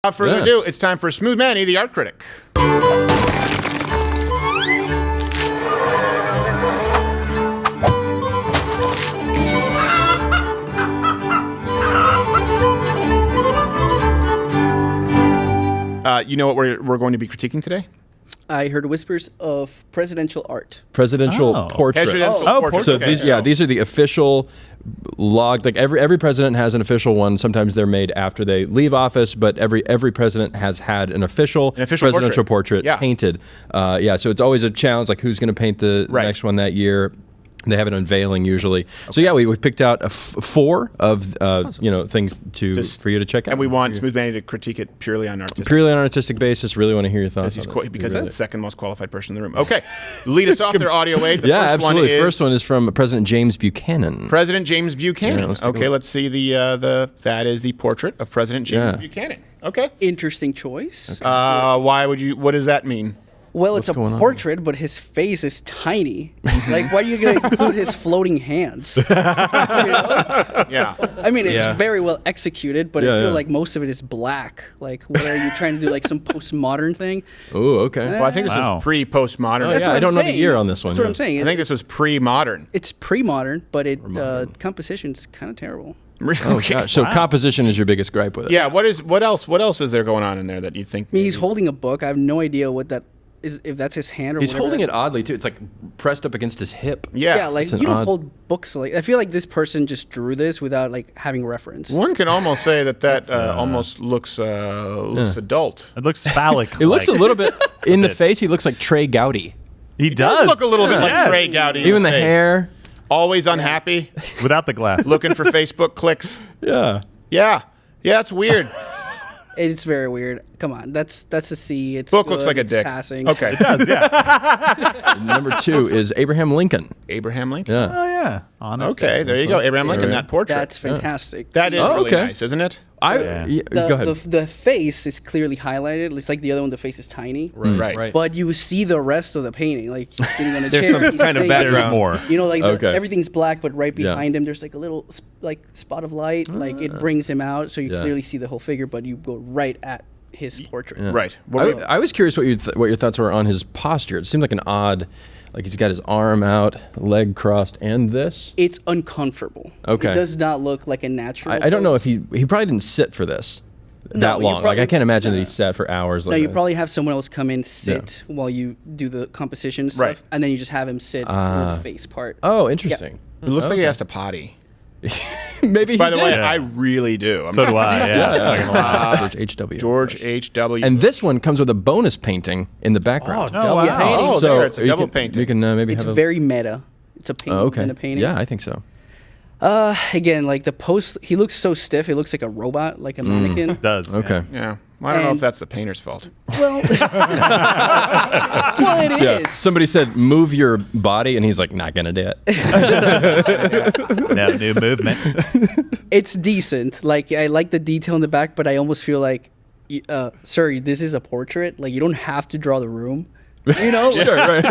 Without further ado, it's time for Smooth Manny, the art critic. You know what we're going to be critiquing today? I heard whispers of presidential art. Presidential portraits. Portraits. So these are the official logged. Like every president has an official one. Sometimes they're made after they leave office, but every president has had an official presidential portrait painted. So it's always a challenge. Like who's going to paint the next one that year? They have an unveiling usually. Okay. So we picked out four of things for you to check out. And we want Smooth Manny to critique it purely on an artistic basis. Really want to hear your thoughts. Because he's the second most qualified person in the room. Okay, lead us off there, audio aid. Absolutely. First one is from President James Buchanan. President James Buchanan. Let's see that is the portrait of President James Buchanan. Okay. Interesting choice. Okay. Why would you? What does that mean? Well, it's a portrait, but his face is tiny. Like, why are you going to include his floating hands? Yeah. I mean, it's very well executed, but I feel like most of it is black. Like, what are you trying to do, like some postmodern thing? Oh, okay. Well, I think this was pre-postmodern. That's what I don't know the year on this one. That's what I'm saying. I think this was pre-modern. It's pre-modern, but composition's kind of terrible. Oh, gosh. So composition is your biggest gripe with it? Yeah. What else is there going on in there that you think? I mean, he's holding a book. I have no idea what that is, if that's his hand or he's whatever. holding it oddly too. It's like pressed up against his hip. Yeah, like you don't hold books like. I feel like this person just drew this without like having reference. One can almost say that almost looks adult. It looks phallic. It looks a little bit in the face. He looks like Trey Gowdy. He does look a little bit like Trey Gowdy. Even the hair. Always unhappy. Without the glass. Looking for Facebook clicks. Yeah. It's weird. It's very weird. Come on, that's a C. It's book good. looks like a it's dick. Passing. Okay, it does. Yeah. Number 2 is Abraham Lincoln. Abraham Lincoln. Yeah. Oh yeah. Honest. Okay, there you go. Abraham Lincoln. That portrait. That's fantastic. That is really nice, isn't it? Go ahead. The face is clearly highlighted. It's like the other one. The face is tiny. Right. But you see the rest of the painting. Like he's sitting on a chair. There's some kind of background. There's more. You know, like everything's black, but right behind him, there's like a little spot of light. Like it brings him out, so you clearly see the whole figure. But you go right at his portrait. Yeah. Right. I was curious what your thoughts were on his posture. It seemed like an odd. Like he's got his arm out, leg crossed, and this. It's uncomfortable. Okay. It does not look like a natural. I don't know if he probably didn't sit for this that long. Like I can't imagine that he sat for hours. No, you probably have someone else come in, sit while you do the composition stuff, and then you just have him sit for the face part. Oh, interesting. It looks like he has to potty. Maybe. By the way, I really do. So do I. Yeah. George H.W. George H.W. And this one comes with a bonus painting in the background. Double painting. So it's a double painting. You can maybe it's have very meta. It's a painting and a painting. Yeah, I think so. Again, like the post, he looks so stiff. He looks like a robot, like a mannequin. It does. Okay. Yeah. Well, I don't know if that's the painter's fault. Well, it is. Somebody said, move your body, and he's like, not going to do it. No new movement. It's decent. Like, I like the detail in the back, but I almost feel like, sir, this is a portrait. Like, you don't have to draw the room. You know? Sure, right.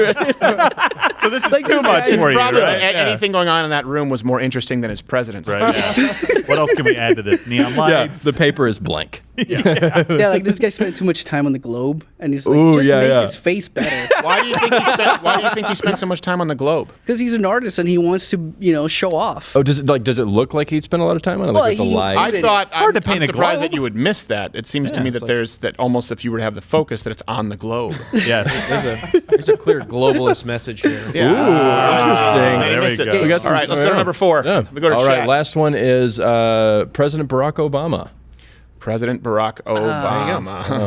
So this is like too much for you, probably right? Anything going on in that room was more interesting than his presidency. Right. Yeah. What else can we add to this? Neon lights. The paper is blank. Yeah, like this guy spent too much time on the globe, and he's like, make his face better. Why do you think he spent so much time on the globe? Because he's an artist and he wants to, show off. Oh, does it look like he'd spent a lot of time on it? Well, like with the light? I thought hard to paint I'm a surprised globe. that you would miss that. It seems to me that there's that almost if you were to have the focus that it's on the globe. Yes. There's a clear globalist message here. Interesting. There we go. We got All right, let's go to number 4. Yeah. We go to All chat. right, last one is President Barack Obama. President Barack Obama.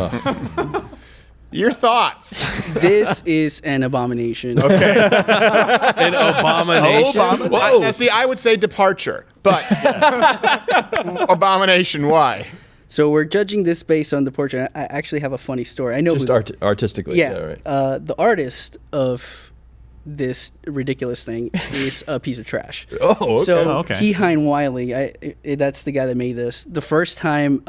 Your thoughts? This is an abomination. Okay. An abomination? Now, see, I would say departure, but abomination, why? So we're judging this based on the portrait. I actually have a funny story. I know Just artistically. Yeah. Right. The artist of this ridiculous thing is a piece of trash. Oh, okay. So Keehan Wiley, that's the guy that made this. The first time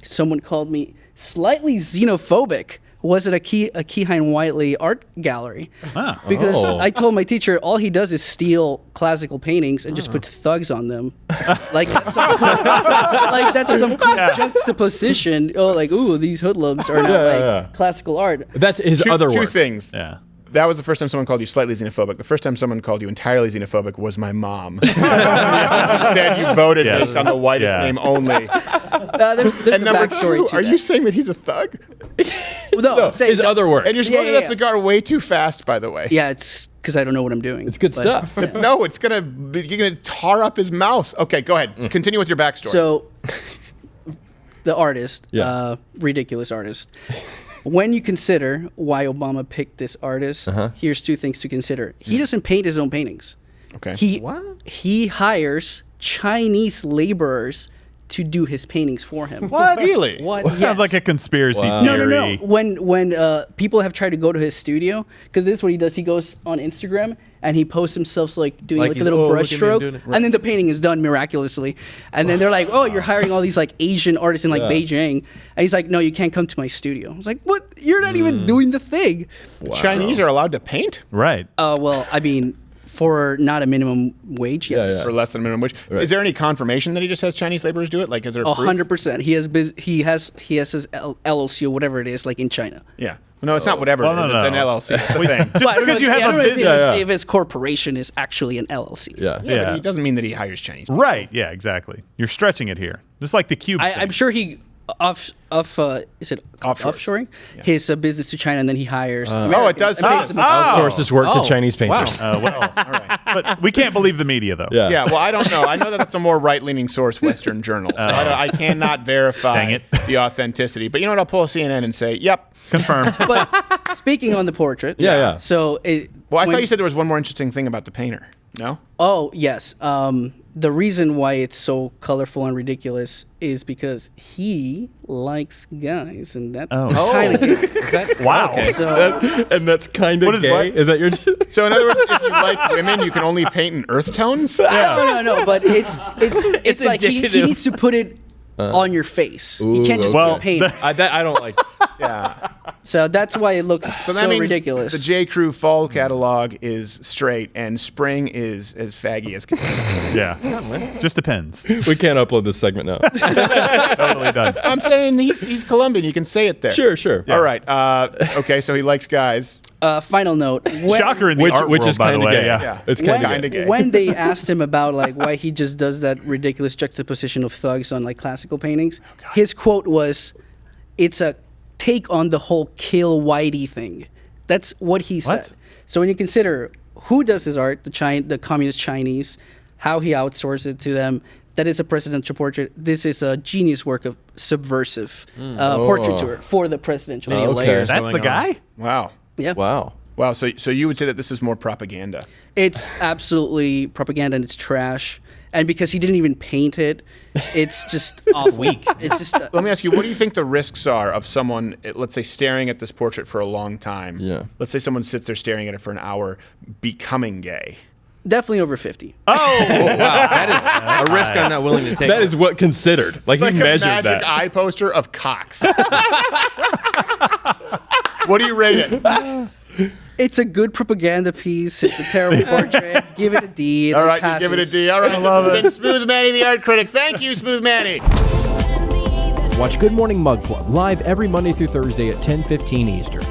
someone called me slightly xenophobic was at a Keyhine Whiteley art gallery. Ah. Because I told my teacher all he does is steal classical paintings and just put thugs on them. Like that's some cool juxtaposition. Oh, like, ooh, these hoodlums are not classical art. That's his other work. Two things. Yeah. That was the first time someone called you slightly xenophobic. The first time someone called you entirely xenophobic was my mom. You said you voted based on the whitest name only. There's And a number backstory two, to are that. you saying that he's a thug? No, I'm saying His other work. And you're smoking that cigar way too fast, by the way. Yeah, it's because I don't know what I'm doing. It's good stuff. No, you're gonna tar up his mouth. Okay, go ahead. Continue with your backstory. So, the artist, ridiculous artist. When you consider why Obama picked this artist, here's two things to consider. He doesn't paint his own paintings. Okay. He hires Chinese laborers to do his paintings for him. What? Really? What? Sounds like a conspiracy theory. No. When people have tried to go to his studio, because this is what he does. He goes on Instagram and he posts himself doing Like a he's, little "Oh, brush look at me, I'm stroke, doing it." and then the painting is done miraculously. And then they're like, "Oh, you're hiring all these Asian artists in Beijing," and he's like, "No, you can't come to my studio." I was like, "What? You're not even doing the thing." Chinese are allowed to paint? Right. Well, I mean, for not a minimum wage, yes. Or less than minimum wage. Right. Is there any confirmation that he just has Chinese laborers do it? Like, is there 100%? He has his LLC or whatever it is, in China. Yeah. No, it's not whatever it is. It's an LLC. It's a thing. Just because you have a business. If his corporation is actually an LLC. Yeah, but it doesn't mean that he hires Chinese people. Right. Yeah, exactly. You're stretching it here. Just like the cube. I'm sure he is it offshoring his business to China, and then he hires. It does. Outsources work to Chinese painters. All right. But we can't believe the media, though. Yeah. Well, I don't know. I know that that's a more right-leaning source, Western Journal. So I cannot verify the authenticity. But you know what? I'll pull a CNN and say, "Yep, confirmed." But speaking on the portrait, So, I thought you said there was one more interesting thing about the painter. No? Oh, yes. The reason why it's so colorful and ridiculous is because he likes guys, and that's kind of gay. Wow. Okay. And that's kind of gay? Is that your... So in other words, if you like women, you can only paint in earth tones? No. But it's like he needs to put it on your face. You can't just paint. I don't like... Yeah. So that's why it looks so that means ridiculous. The J. Crew fall catalog is straight, and spring is as faggy as can be. Yeah. Just depends. We can't upload this segment now. Totally done. I'm saying he's Colombian. You can say it there. Sure. Yeah. All right. Okay, so he likes guys. Final note. Shocker in the art which world, is by the kind of way. gay. Yeah. It's kind of gay. When they asked him about why he just does that ridiculous juxtaposition of thugs on classical paintings, his quote was, "It's a take on the whole kill Whitey thing." That's what he said. What? So when you consider who does his art, the communist Chinese, how he outsourced it to them, that is a presidential portrait. This is a genius work of subversive portraiture for the presidential. Many layers. That's the guy? Wow. Yeah. Wow. So you would say that this is more propaganda? It's absolutely propaganda, and it's trash. And because he didn't even paint it, it's just awful. Weak. It's just. Let me ask you, what do you think the risks are of someone, let's say, staring at this portrait for a long time? Yeah. Let's say someone sits there staring at it for an hour, becoming gay. Definitely over 50. Oh, wow. That is a risk I'm not willing to take. That is what considered. He measured a magic that. eye poster of cocks. What do you rate it? It's a good propaganda piece. It's a terrible portrait. Give it a D. All right, you give it a D. All right, I love it. Smooth Manny, the art critic. Thank you, Smooth Manny. Watch Good Morning Mug Club live every Monday through Thursday at 10:15 Eastern.